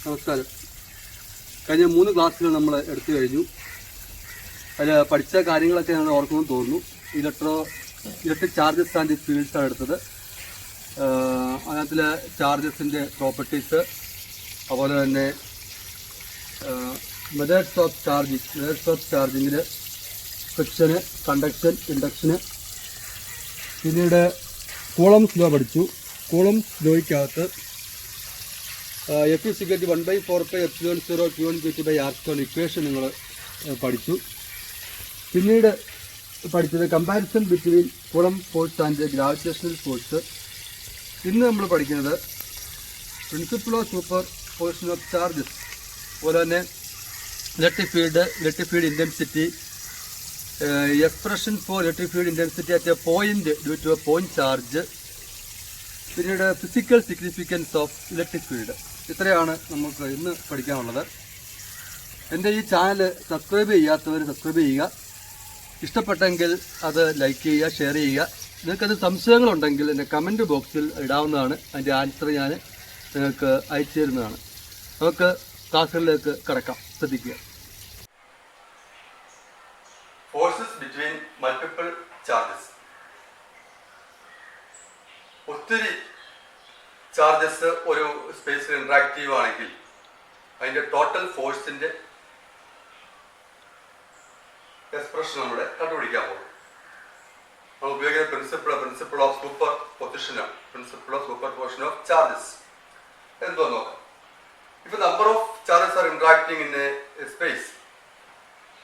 നമസ്കാരം. കഴിഞ്ഞ 3 ക്ലാസ്സുകൾ നമ്മൾ എടുത്തു കഴിഞ്ഞു. അതിൽ പഠിച്ച കാര്യങ്ങളൊക്കെ ഞങ്ങൾ ഓർക്കുമെന്ന് തോന്നുന്നു. ഇലക്ട്രിക് ചാർജസ് ആൻഡ് ഫീൽഡ്സാണ് എടുത്തത്. അതിനകത്തിൽ ചാർജസിൻ്റെ പ്രോപ്പർട്ടീസ്, അതുപോലെ തന്നെ മെത്തേഡ്സ് ഓഫ് ചാർജിങ്ങിൽ ഫ്രിക്ഷന്, കണ്ടക്ഷൻ, ഇൻഡക്ഷന്, പിന്നീട് കൂളംസ് ലോ പഠിച്ചു. കൂളംസ് ലോയ്ക്കകത്ത് F = 1/4πε0 Q1Q2/r² ഇക്വേഷൻ നിങ്ങൾ പഠിച്ചു. പിന്നീട് പഠിച്ചത് comparison between Coulomb force and gravitational force. ഇന്ന് നമ്മൾ പഠിക്കുന്നത് principle of superposition of charges, അതുപോലെ തന്നെ electric field intensity, expression for electric field intensity at a point due to a point charge, പിന്നീട് physical significance of electric field. ഇത്രയാണ് നമുക്ക് ഇന്ന് പഠിക്കാനുള്ളത്. എൻ്റെ ഈ ചാനൽ സബ്സ്ക്രൈബ് ചെയ്യാത്തവർ സബ്സ്ക്രൈബ് ചെയ്യുക. ഇഷ്ടപ്പെട്ടെങ്കിൽ അത് ലൈക്ക് ചെയ്യുക, ഷെയർ ചെയ്യുക. നിങ്ങൾക്കത് സംശയങ്ങളുണ്ടെങ്കിൽ എൻ്റെ കമൻറ്റ് ബോക്സിൽ ഇടാവുന്നതാണ്. അതിൻ്റെ ആൻസർ ഞാൻ നിങ്ങൾക്ക് അയച്ചു തരുന്നതാണ്. നമുക്ക് ക്ലാസ്സുകളിലേക്ക് കടക്കാം. ശ്രദ്ധിക്കുക. Forces between multiple charges. ഒത്തിരി ചാർജസ് ഒരു സ്പേസിൽ ഇൻട്രാക്റ്റീവ് ആണെങ്കിൽ അതിൻ്റെ ടോട്ടൽ ഫോഴ്സിൻ്റെ എക്സ്പ്രഷൻ നമ്മുടെ കണ്ടുപിടിക്കാൻ പോകും. നമ്മൾ ഉപയോഗിക്കുന്ന പ്രിൻസിപ്പിൾ ഓഫ് സൂപ്പർ പൊസിഷനാണ്. Principle of superposition of charges എന്തോ നോക്കാം. If the number of charges are interacting in a space,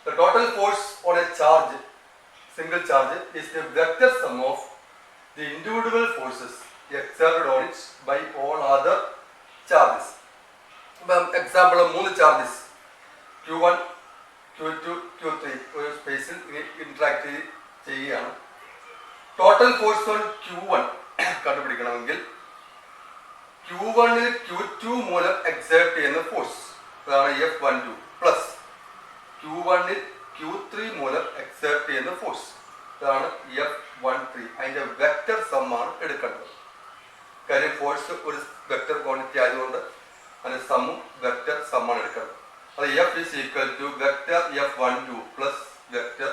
the total force on a single charge is the vector sum of the individual forces exerted on it by all other charges. Example of 3 charges Q1, Q2, Q3 ഒരു സ്പേസിൽ interact ചെയ്യുകയാണ്. Total force on Q1 കണ്ടുപിടിക്കണമെങ്കിൽ Q1 Q2 മൂലം exert ചെയ്യുന്ന force, അതാണ് F12, plus Q1 Q3 മൂലം exert ചെയ്യുന്ന force, അതാണ് F13. അതിൻ്റെ വെക്റ്റർ സമ്മാണ് എടുക്കേണ്ടത്. കാര്യം ഫോഴ്സ് ഒരു വെക്റ്റർ ക്വാണ്ടിറ്റി ആയതുകൊണ്ട് അതിൻ്റെ സമ്മും വെക്റ്റർ സമ്മാണ് എടുക്കേണ്ടത്. അത് F = vector F12 plus vector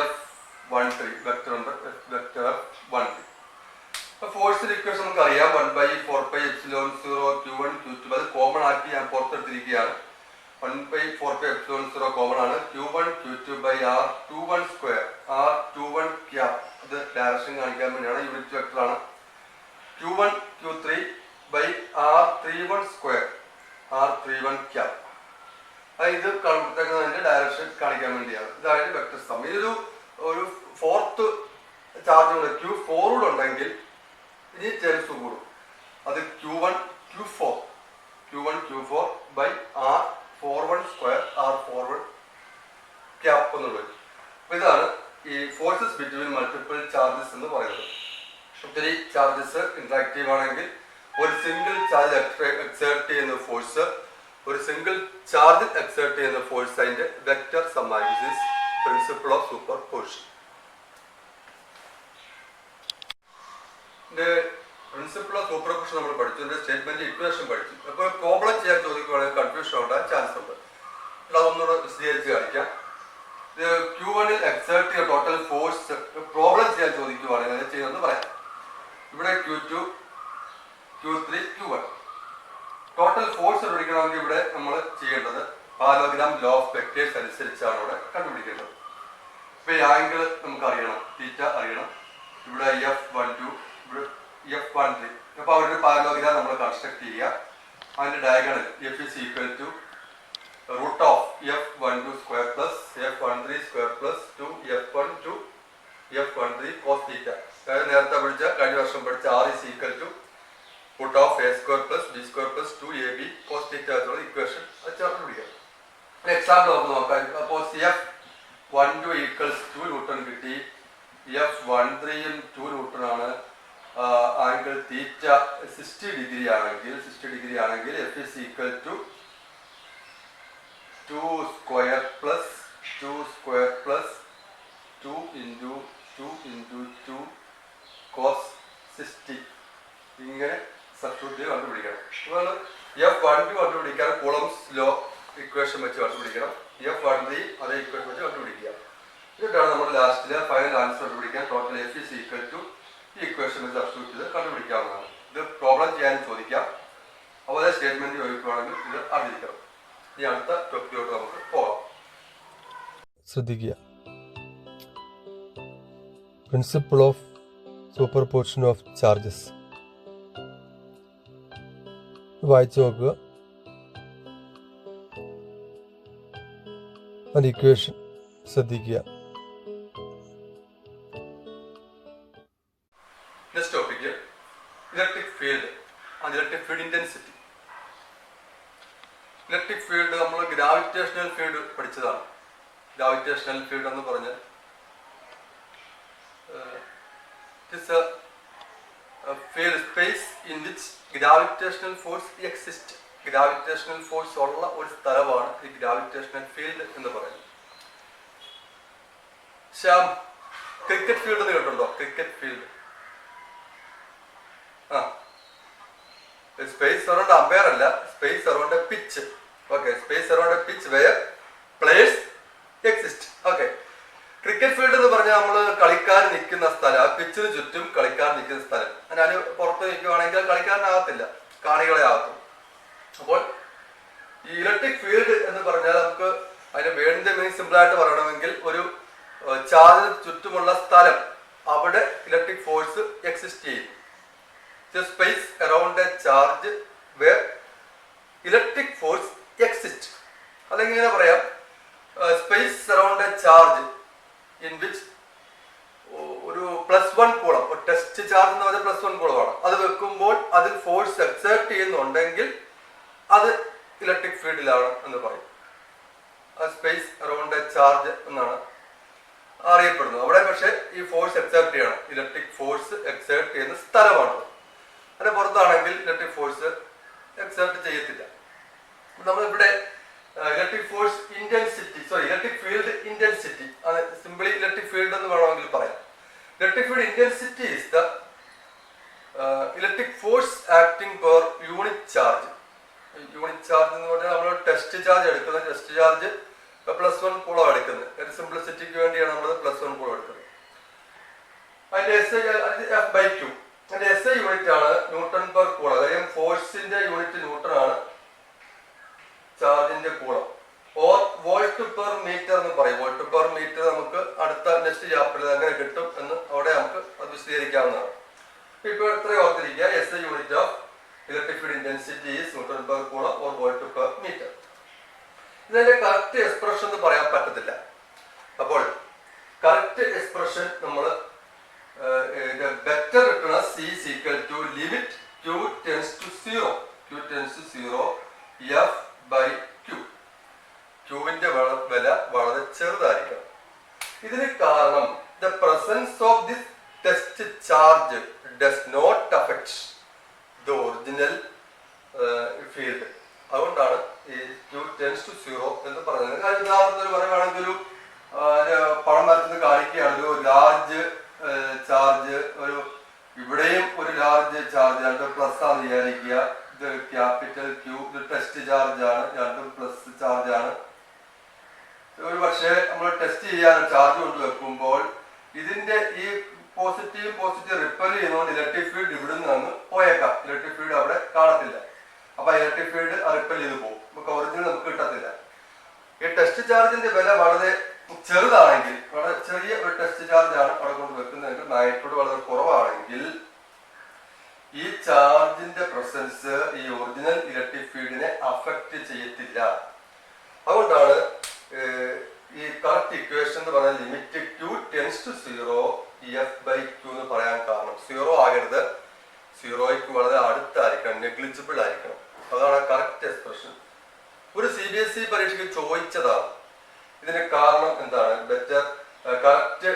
F13, vector ഉണ്ട് വെക്റ്റർ F13. ഫോഴ്സിന്റെ ഇക്വേഷൻ നമുക്ക് അറിയാം. 1/4πε0 Q1 Q2. അത് കോമൺ ആക്കി ഞാൻ പുറത്തെടുത്തിരിക്കുകയാണ്. 1/4πε0 കോമൺ ആണ്. Q1 Q2/R21². R21 ക്യാപ്, ഇത് ഡയറക്ഷൻ കാണിക്കാൻ വേണ്ടിയാണ്, unit വെക്ടറാണ്. Q1 Q3/R31². R31 cap, ഇത് കൊടുത്തേക്കുന്നതിന്റെ ഡയറക്ഷൻ കാണിക്കാൻ വേണ്ടിയാണ്. ഇതായത് വെക്ടർ സം. ഇതൊരു ഫോർത്ത് ചാർജ് ഉണ്ട്, Q4 ഉണ്ടെങ്കിൽ ഇനി ടേംസ് കൂടും. അത് Q1 Q4/R41². R41 ക്യാപ് എന്നുള്ളത്. അപ്പൊ ഇതാണ് ഈ ഫോഴ്സസ് ബിറ്റ്വീൻ മൾട്ടിപ്പിൾ ചാർജസ് എന്ന് പറയുന്നത്. ഒത്തിരി ചാർജസ് ഇന്ററാക്റ്റീവ് ആണെങ്കിൽ ഒരു സിംഗിൾ ചാർജ് എക്സേർട്ട് ചെയ്യുന്ന ഫോഴ്സ്, അതിന്റെ വെക്റ്റർ സമ്മാനിക്കും. Principle of super position. Principle of super position നമ്മൾ പഠിച്ചു. സ്റ്റേറ്റ്മെന്റ് ഇക്വേഷൻ പഠിച്ചു. അപ്പോൾ പ്രോബ്ലം ചെയ്യാൻ ചോദിക്കുകയാണെങ്കിൽ കൺഫ്യൂഷൻ ഉണ്ടാകാൻ ചാൻസ് ഉണ്ട്. അതൊന്നുകൂടെ വിശദീകരിച്ച് കാണിക്കാം. Q1 എക്സേർട്ട് ചെയ്യുന്ന ടോട്ടൽ ഫോഴ്സ് പ്രോബ്ലം ചെയ്യാൻ ചോദിക്കുകയാണെങ്കിൽ അത് ചെയ്യുമെന്ന് പറയാം. ഇവിടെ Q2, Q3, Q1 total force കണ്ടുപിടിക്കണമെങ്കിൽ ഇവിടെ നമ്മൾ ചെയ്യേണ്ടത് പാരലോഗ്രാം ലോ ഓഫ് വെക്ടേഴ്സ് അനുസരിച്ചാണ് ഇവിടെ കണ്ടുപിടിക്കേണ്ടത്. ഇപ്പൊ ഈ ആംഗിൾ നമുക്ക് അറിയണം, തീറ്റ അറിയണം. ഇവിടെ F12, ഇവിടെ F13. അപ്പൊ അവരുടെ പാരലോഗ്രാം നമ്മൾ കൺസ്ട്രക്ട് ചെയ്യുക. അതിന്റെ diagonal F = √F12² plus F13² plus 2F12 F13 cos θ. അതായത് നേരത്തെ കഴിഞ്ഞ വർഷം പഠിച്ച R = √A² plus B² plus 2AB cos θ എന്നുള്ള ഇക്വേഷൻ ചേർത്ത് പിടിക്കാം. എക്സാമ്പിൾ നമുക്ക് നോക്കാം. അപ്പോൾ F12 = 2 ന്യൂട്ടൺ കിട്ടി. F13 2 ന്യൂട്ടൺ ആണ്. ആംഗിൾ തീറ്റ 60 ഡിഗ്രി ആണെങ്കിൽ F = 2² പ്ലസ് 2² പ്ലസ് 2 × 2 cos 60. ഇങ്ങനെ സബ്സ്റ്റിറ്റ്യൂട്ട് കണ്ടുപിടിക്കണം. F12 കണ്ടുപിടിക്കാൻ കൂളംസ് ലോ ഇക്വേഷൻ വെച്ച് കണ്ടുപിടിക്കണം. F13 അതേ ഇക്വേഷൻ വെച്ച് കണ്ടുപിടിക്കുക. എന്നിട്ടാണ് നമ്മൾ ലാസ്റ്റിലെ ഫൈനൽ ആൻസർ കണ്ടുപിടിക്കാൻ total F is equal to ഈ ഇക്വേഷൻ വെച്ച് സബ്സ്റ്റിറ്റ്യൂട്ട് ചെയ്ത് കണ്ടുപിടിക്കാവുന്നതാണ്. ഇത് പ്രോബ്ലം ചെയ്യാൻ ചോദിക്കാം. അതുപോലെ സ്റ്റേറ്റ്മെന്റ് ചോദിക്കുകയാണെങ്കിൽ ഇത് അറിഞ്ഞിരിക്കണം. ഈ അടുത്ത ടോപ്പിക്കിലോട്ട് നമുക്ക് പോകാം. ശ്രദ്ധിക്കുക. Principle of superposition of charges വായിച്ചു നോക്കുക. അതിന്റെ ഇക്വേഷൻ ശ്രദ്ധിക്കുക. Next topic electric field and electric field intensity. Electric field നമ്മൾ ഗ്രാവിറ്റേഷണൽ ഫീൽഡ് പഠിച്ചതാണ്. ഗ്രാവിറ്റേഷണൽ ഫീൽഡ് എന്ന് പറഞ്ഞാൽ field space in which gravitational force exists. Gravitational force ഉള്ള ഒരു സ്ഥലമാണ് ഈ ഗ്രാവിറ്റേഷണൽ ഫീൽഡ് എന്ന് പറയുന്നത്. ശ്യാം, ക്രിക്കറ്റ് ഫീൽഡ് എന്ന് കേട്ടുണ്ടോ? Cricket field space around umpire അല്ല, space around a pitch. Okay, space around a pitch where players exist. Okay, cricket field എന്ന് പറഞ്ഞാൽ നമ്മൾ കളിക്കാർ നിൽക്കുന്ന സ്ഥലം, ആ പിച്ചിന് ചുറ്റും കളിക്കാർ നിൽക്കുന്ന സ്ഥലം. ഞാൻ പുറത്ത് നിൽക്കുകയാണെങ്കിൽ കളിക്കാരനാകത്തില്ല, കാണികളെ ആകത്തും. അപ്പോൾ ഈ ഇലക്ട്രിക് ഫീൽഡ് എന്ന് പറഞ്ഞാൽ നമുക്ക് അതിന്റെ വേണ്ട മീനിങ് സിമ്പിൾ ആയിട്ട് പറയണമെങ്കിൽ ഒരു ചാർജിന് ചുറ്റുമുള്ള സ്ഥലം, അവിടെ ഇലക്ട്രിക് ഫോഴ്സ് എക്സിസ്റ്റ് ചെയ്യും. Space around a charge where electric force exist. അല്ലെങ്കിൽ ഇങ്ങനെ പറയാം, space around a charge in which ഒരു +1 കൂളം, ഒരു ടെസ്റ്റ് ചാർജ് എന്ന് പറഞ്ഞാൽ +1 കൂളമാണ്, അത് വെക്കുമ്പോൾ അതിൽ ഫോഴ്സ് എക്സേർട്ട് ചെയ്യുന്നുണ്ടെങ്കിൽ അത് ഇലക്ട്രിക് ഫീൽഡിലാണ് എന്ന് പറയും. സ്പേസ് അറൗണ്ട് എ ചാർജ് എന്നാണ് അറിയപ്പെടുന്നത്. അവിടെ പക്ഷേ ഈ ഫോഴ്സ് എക്സേർട്ട് ചെയ്യണം, ഇലക്ട്രിക് ഫോഴ്സ് എക്സേർട്ട് ചെയ്യുന്ന സ്ഥലമാണത്. അതിന്റെ പുറത്താണെങ്കിൽ ഇലക്ട്രിക് ഫോഴ്സ് എക്സേർട്ട് ചെയ്യത്തില്ല. നമ്മളിവിടെ electric force intensity, electric field intensity, അത് സിംപിളി ഇലക്ട്രിക് ഫീൽഡ് എന്ന് വേണമെങ്കിൽ പറയാം. Electric field intensity is the electric force acting per unit charge. Unit charge എന്ന് പറഞ്ഞാൽ നമ്മൾ ടെസ്റ്റ് ചാർജ് എടുക്കുന്നത്, ടെസ്റ്റ് ചാർജ് +1 കൂളം എടുക്കുന്നത്. ഒരു സിംപ്ലിസിറ്റിക്ക് വേണ്ടിയാണ് നമ്മൾ +1 കൂളം എടുക്കുന്നത്. അതിന്റെ F/Q, അതിന്റെ SI യൂണിറ്റ് ആണ് ന്യൂട്ടൺ പെർ കൂളം. അതായത് ഫോഴ്സിന്റെ യൂണിറ്റ് ന്യൂട്ടൺ ആണ്, ചാർജിന്റെ coulomb. Or volt per metre എന്ന് പറയും. വോൾട്ട് പെർ മീറ്റർ നമുക്ക് അടുത്ത നെക്സ്റ്റ് ചാപ്റ്ററിൽ അങ്ങനെ കിട്ടും എന്ന് അവിടെ നമുക്ക് അത് വിശദീകരിക്കാവുന്നതാണ്. ഇപ്പോൾ ഇത്രയും ഓർത്തിരിക്കുക, SI unit of electric field intensity is newton per coulomb or volt per metre. ഇതിന്റെ കറക്റ്റ് എക്സ്പ്രഷൻ എന്ന് പറയാൻ പറ്റത്തില്ല. അപ്പോൾ കറക്റ്റ് എക്സ്പ്രഷൻ നമ്മൾ ബെറ്റർ കിട്ടുന്ന C is equal to limit Q tends to 0. Q tends to 0 F/Q. ക്യൂവിന്റെ വില വളരെ ചെറുതായിരിക്കണം. ഇതിന് കാരണം the presence of this test charge does not affect the original field. അതുകൊണ്ടാണ് ഈ Q tends to 0 എന്ന് പറയുന്നത്. ഉദാഹരണത്തിന് പറയുകയാണെങ്കിൽ ഒരു പണം വരച്ചത് കാണിക്കുകയാണ്, ഒരു ലാർജ് ചാർജ്, ഒരു ഇവിടെയും ഒരു ലാർജ് ചാർജ്, രണ്ടും പ്ലസ് ആണ് വിചാരിക്കുക. ഇത് ക്യാപിറ്റൽ Q, ഇത് ടെസ്റ്റ് ചാർജ് ആണ്, രണ്ടും പ്ലസ് ചാർജ് ആണ്. ഒരു പക്ഷേ നമ്മൾ ടെസ്റ്റ് ചെയ്യാൻ ചാർജ് കൊണ്ട് വെക്കുമ്പോൾ ഇതിന്റെ ഈ പോസിറ്റീവ് റിപ്പൽ ചെയ്യുന്നതുകൊണ്ട് ഇലക്ട്രിക് ഫീൽഡ് ഇവിടെ നിന്ന് പോയേക്കാം. ഇലക്ട്രിക് ഫീൽഡ് അവിടെ കാണത്തില്ല. അപ്പൊ ഇലക്ട്രിക് ഫീൽഡ് റിപ്പൽ ചെയ്ത് പോകും, നമുക്ക് ഒറിജിനൽ നമുക്ക് കിട്ടത്തില്ല. ഈ ടെസ്റ്റ് ചാർജിന്റെ വില വളരെ ചെറുതാണെങ്കിൽ, വളരെ ചെറിയ ഒരു ടെസ്റ്റ് ചാർജ് ആണ് അവിടെ കൊണ്ട് വെക്കുന്നതെങ്കിൽ, മാഗ്നിറ്റ്യൂഡ് വളരെ കുറവാണെങ്കിൽ ഈ ചാർജിന്റെ പ്രസൻസ് ഈ ഒറിജിനൽ ഇലക്ട്രിക് ഫീൽഡിനെ അഫക്റ്റ് ചെയ്യത്തില്ല. അതുകൊണ്ടാണ് ഈ കറക്റ്റ് ഇക്വേഷൻ എന്ന് പറഞ്ഞാൽ limit Q tends to 0 F/Q എന്ന് പറയാൻ കാരണം 0 ആകരുത്, 0ക്ക് വളരെ അടുത്തായിരിക്കണം, നെഗ്ലിജിബിൾ ആയിരിക്കണം. അതാണ് കറക്റ്റ് എക്സ്പ്രഷൻ. ഒരു CBSE പരീക്ഷയ്ക്ക് ചോദിച്ചതാണ്. ഇതിന് കാരണം എന്താണ്, ബെറ്റർ കറക്റ്റ്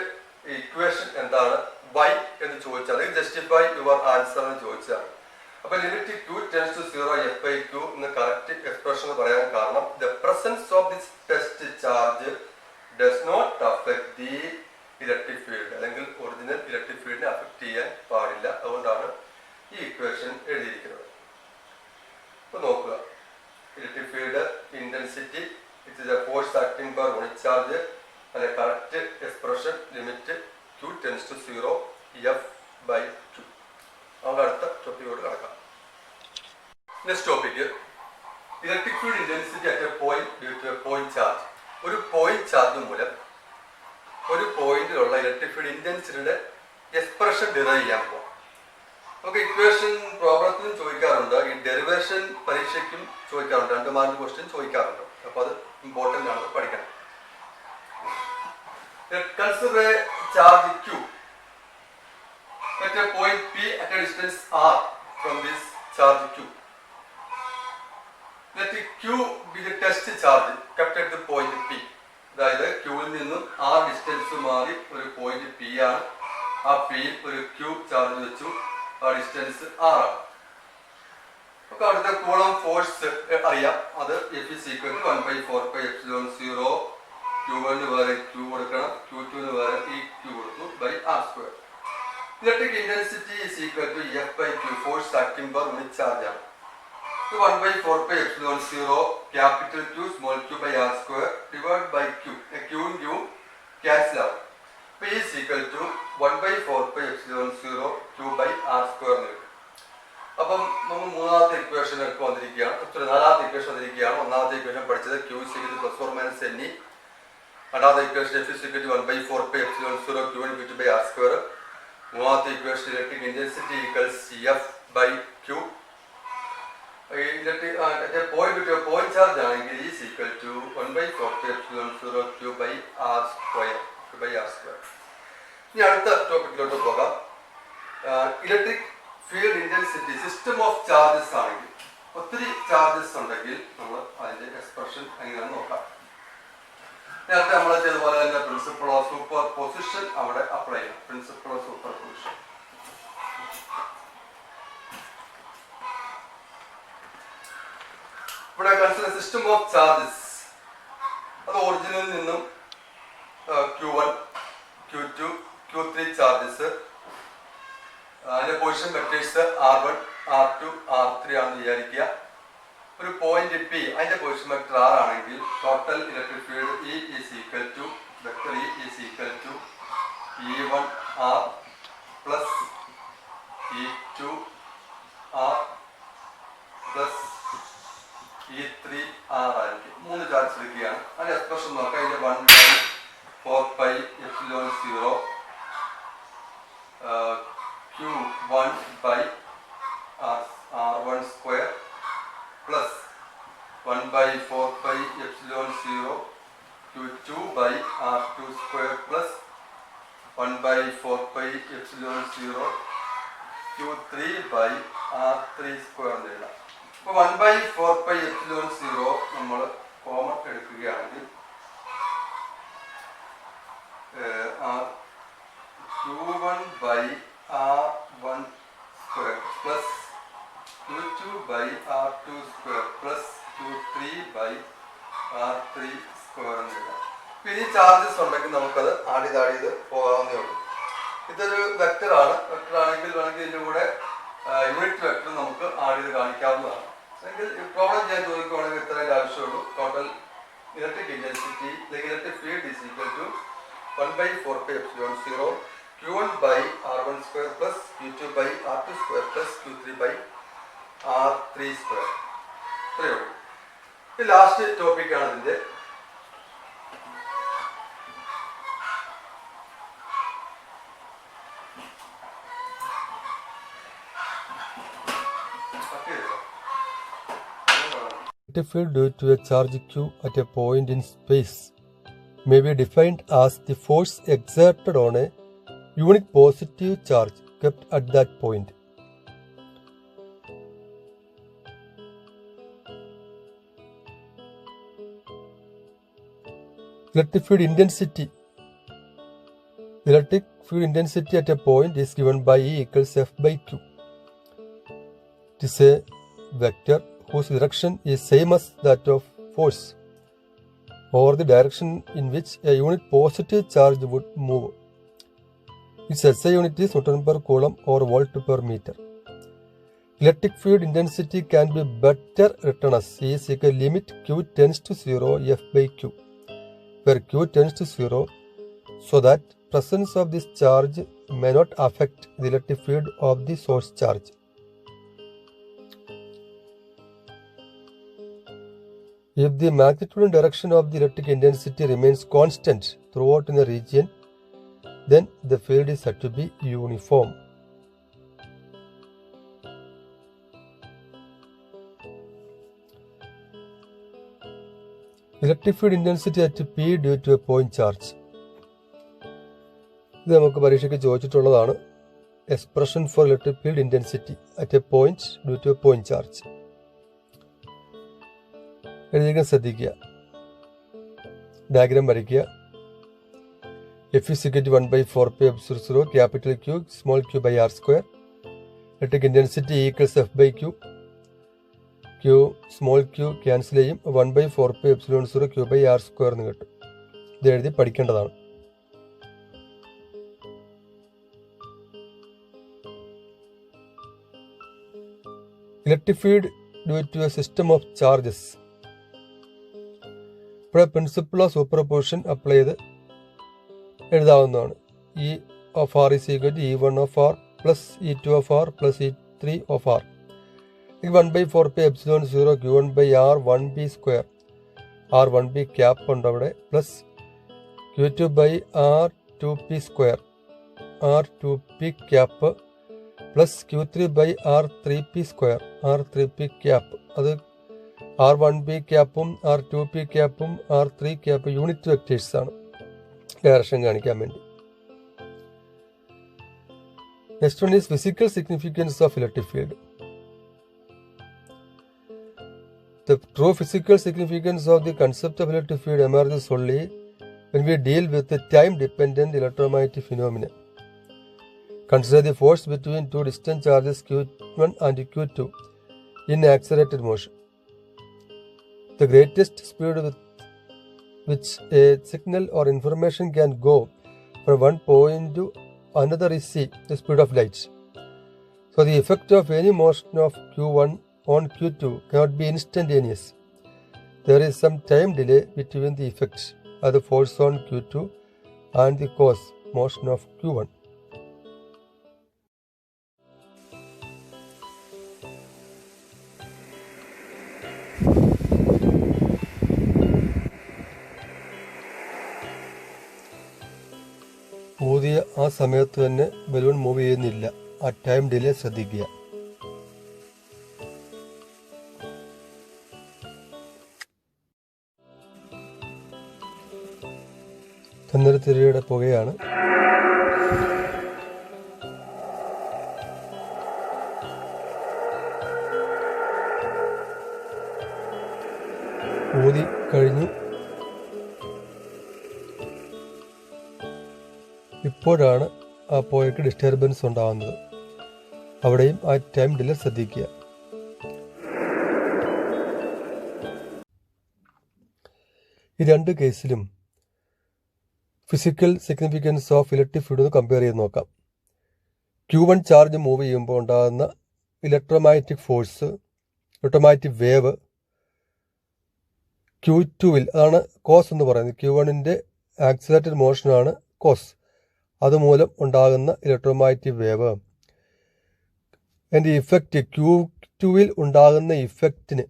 ഇക്വേഷൻ എന്താണ്, വൈ എന്ന് ചോദിച്ചാൽ ജസ്റ്റിഫൈ യുവർ ആൻസർ എന്ന് ചോദിച്ചതാണ്. അപ്പൊ limit Q tends to 0 F/Q എന്ന് കറക്റ്റ് എക്സ്പ്രഷൻ എന്ന് പറയാൻ കാരണം the presence of this test charge does not affect the electric field, അല്ലെങ്കിൽ ഒറിജിനൽ ഇലക്ട്രിക് ഫീൽഡിനെ അഫക്ട് ചെയ്യാൻ പാടില്ല. അതുകൊണ്ടാണ് ഈ ഇക്വേഷൻ എഴുതിയിരിക്കുന്നത്. അപ്പൊ നോക്കുക, ചാർജ് അല്ലെ correct expression limit Q tends to 0 F/Q. നമുക്ക് അടുത്ത ടോപ്പിക്കോട് കടക്കാം. Next topic electric field intensity at a point due to a point charge. ഒരു പോയിന്റ് ചാർജ് മൂലം ഒരു പോയിന്റിലുള്ള ഇലക്ട്രിക് ഫീൽഡ് ഇന്റൻസിറ്റിയുടെ എക്സ്പ്രഷൻ ഡിറൈവ് ചെയ്യാൻ പോകാം. നമുക്ക് ഇക്വേഷൻ പ്രോബ്ലത്തിനും ചോദിക്കാറുണ്ട്, ഈ ഡെറിവേഷൻ പരീക്ഷയ്ക്കും ചോദിക്കാറുണ്ട്, 2 മാർക്ക് ക്വസ്റ്റ്യൻ ചോദിക്കാറുണ്ട്. അപ്പോൾ അത് ഇമ്പോർട്ടൻ്റ് ആണ്, പഠിക്കണം. Consider a charge Q at a point P at a distance R from this charge Q. Let Q be the test charge kept at the point P. അതായത് ക്യൂവിൽ നിന്നും R distance മാറി ഒരു പോയിന്റ് P ആണ്. ആ P ഒരു Q charge വെച്ചു, ആ ഡിസ്റ്റൻസ് R ആണ്. അപ്പോൾ അടുത്ത കൂളം ഫോഴ്സ് അറിയാം, അത് F is equal to 1/4πε0 Q1 വേറെ Q കൊടുക്കണം, Q2 വേറെ ഈ Q കൊടുത്തു by R². Electric intensity is equal to F/Q, force acting per unit charge ആണ്. 1/4πε0 capital Q small q by R² divided by Q. Q and Q cancel out. P is equal to 1/4πε0 Q by R². അപ്പം നമ്മൾ മൂന്നാമത്തെ equation വന്നിരിക്കുകയാണ്, നാലാമത്തെ equation വന്നിരിക്കുകയാണ്. ഒന്നാമത്തെ equation പഠിച്ചത് Q is equal to ± NE. രണ്ടാമത്തെ equation F is equal to 1/4πε0 Q1 Q2 by R². മൂന്നാമത്തെ equation electric intensity equals F/Q. Point charge ആണെങ്കിൽ is equal to 1/4πε0 Q by R². ഇനി അടുത്ത ടോപ്പിക്കിലോട്ട് പോകാം. Electric field intensity system of charges ആണെങ്കിൽ, ഒത്തിരി charges ഉണ്ടെങ്കിൽ നമ്മൾ അതിന്റെ എക്സ്പ്രഷൻ എങ്ങനെയാണെന്ന് നോക്കാം. നേരത്തെ നമ്മൾ ചെയ്തപോലെ തന്നെ പ്രിൻസിപ്പിൾ ഓഫ് സൂപ്പർ പൊസിഷൻ അവിടെ അപ്ലൈ ചെയ്യാം. പ്രിൻസിപ്പിൾ ഓഫ് സൂപ്പർ പൊസിഷൻ ഇവിടെ കൺസിഡർ സിസ്റ്റം ഓഫ് ചാർജസ്. അത് ഒറിജിനിൽ നിന്നും Q1 Q2 Q3 ചാർജസ്, അതിന്റെ position vectors R1 R2 R3 ആണെന്ന് വിചാരിക്കുക. ഒരു പോയിന്റ് P, അതിന്റെ പൊസിഷൻ വെക്ടർ R ആണെങ്കിൽ total electric field E is equal to vector E is equal to E1 R plus E2 R plus E3 R ആയിരിക്കും. 3 charge എടുക്കുകയാണ്. അതിന്റെ expression നോക്കാം. ഇതിന്റെ 1/4πε0 Q1 by R1² plus 1/4πε0 Q2 by R2² plus 1/4πε0 Q3 by R3² എന്ന് എഴുതാം. അപ്പോൾ 1/4πε0 നമ്മൾ common എടുക്കുകയാണെങ്കിൽ Q1 by R1² plus Q2 by R2² plus Q3 by R3² എന്ന് എഴുതാം. ഇനി ചാർജസ് ഉണ്ടെങ്കിൽ നമുക്കത് ആടി പോകാവുന്നേ ഉള്ളൂ. ഇതൊരു വെക്ടർ ആണ്. വെക്ടർ ആണെങ്കിൽ വേണമെങ്കിൽ ഇതിൻ്റെ കൂടെ യൂണിറ്റ് വെക്ടർ നമുക്ക് ആഡ് ചെയ്ത് കാണിക്കാവുന്നതാണ്. അല്ലെങ്കിൽ പ്രോബ്ലം ചെയ്യാൻ ചോദിക്കുകയാണെങ്കിൽ ഇത്രയും ആവശ്യമുള്ളൂ. Total electric intensity electric field is equal to 1/4πε0 Q1 by R1² plus Q2 by R2² plus Q3 by R3². ഇത്രയേ ഉള്ളൂ. ഈ ലാസ്റ്റ് ടോപ്പിക്കാണ് ഇതിൻ്റെ. Electric field due to a charge Q at a point in space may be defined as the force exerted on a unit positive charge kept at that point. Electric field intensity. Electric field intensity at a point is given by E equals F/Q. It is a vector whose direction is same as that of force, or the direction in which a unit positive charge would move. Its SI unit is Newton per coulomb or volt per meter. Electric field intensity can be better written as E is equal to limit Q tends to 0 F/Q, where Q tends to 0 so that presence of this charge may not affect the electric field of the source charge. If the magnitude and direction of the electric intensity remains constant throughout in the region, then the field is said to be uniform. Electric field intensity at P due to a point charge. ഇത് നമുക്ക് പരീക്ഷയ്ക്ക് ചോദിച്ചിട്ടുള്ളതാണ്. Expression for electric field intensity at a point due to a point charge. എഴുതിക്കാൻ ശ്രദ്ധിക്കുക. Diagram വരയ്ക്കുക. F is equal to 1/4π0 capital Q small q by r square. Electric intensity equals F by Q. Q small q cancel ചെയ്യും. 1/4π0 q by r square എന്ന് കിട്ടും. ഇത് എഴുതി പഠിക്കേണ്ടതാണ്. Electric field due to a system of charges. ഇവിടെ principle of superposition apply ചെയ്ത് എഴുതാവുന്നതാണ്. E of r is equal to E1 of r plus E2 of r plus E3 of r. 1/4π0 Q1 by r 1b square. r 1b cap ഉണ്ട് അവിടെ plus Q2 by r 2p square. r 2p cap plus Q3 by r 3p square. r 3p cap. അത് r 1b ക്യാപ്പും r 2p ക്യാപ്പും r 3 cap unit vectors ആണ്, direction കാണിക്കാൻ വേണ്ടി. Next one is physical significance of electric field. The true physical significance of the concept of electric field emerges only when we deal with the time-dependent electromagnetic phenomena. Consider the force between two distant charges Q1 and Q2 in accelerated motion. The greatest speed with which a signal or information can go from one point to another is c, the speed of light. So the effect of any motion of Q1 on Q2 cannot be instantaneous. There is some time delay between the effect of the force on Q2 and the cause motion of Q1. ഊതിയ ആ സമയത്ത് തന്നെ balloon move ചെയ്യുന്നില്ല. ആ time delay ശ്രദ്ധിക്കുക. ചന്ദനത്തിരയുടെ പുകയാണ്. ഊതി കഴിഞ്ഞു. ഇപ്പോഴാണ് ആ പുകയ്ക്ക് ഡിസ്റ്റർബൻസ് ഉണ്ടാകുന്നത്. അവിടെയും ആ ടൈം ഡിലേ ശ്രദ്ധിക്കുക. ഈ രണ്ട് കേസിലും physical significance of electric field ഒന്ന് കമ്പയർ ചെയ്ത് നോക്കാം. Q1 ചാർജ് മൂവ് ചെയ്യുമ്പോൾ ഉണ്ടാകുന്ന ഇലക്ട്രോമാഗ്നറ്റിക് ഫോഴ്സ്, ഇലക്ട്രോമാഗ്നറ്റിക് വേവ് Q2-ൽ, അതാണ് കോസ് എന്ന് പറയുന്നത്. Q1-ൻ്റെ ആക്സിലറേറ്റഡ് മോഷനാണ് കോസ്. അതുമൂലം ഉണ്ടാകുന്ന ഇലക്ട്രോമാഗ്നറ്റിക് വേവ് അതിൻ്റെ ഇഫക്റ്റ് Q2-ൽ ഉണ്ടാകുന്ന ഇഫക്റ്റിന്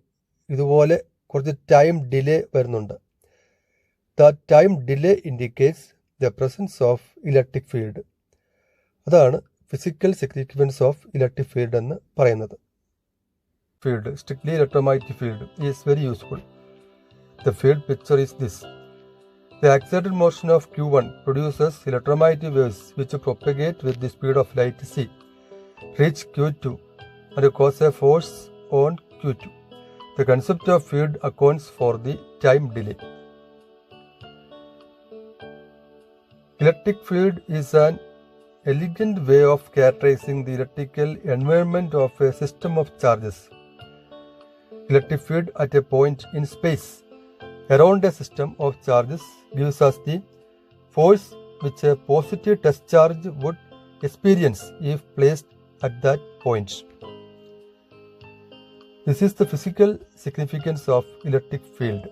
ഇതുപോലെ കുറച്ച് ടൈം ഡിലേ വരുന്നുണ്ട്. The time delay indicates the presence of electric field. അതാണ് physical significance of electric field എന്ന് പറയുന്നത്. Field, strictly electromagnetic field, is very useful. The field picture is this. The accelerated motion of Q1 produces electromagnetic waves which propagate with the speed of light c, reach Q2 and cause a force on Q2. The concept of field accounts for the time delay. Electric field is an elegant way of characterizing the electrical environment of a system of charges. Electric field at a point in space around a system of charges gives us the force which a positive test charge would experience if placed at that point. This is the physical significance of electric field.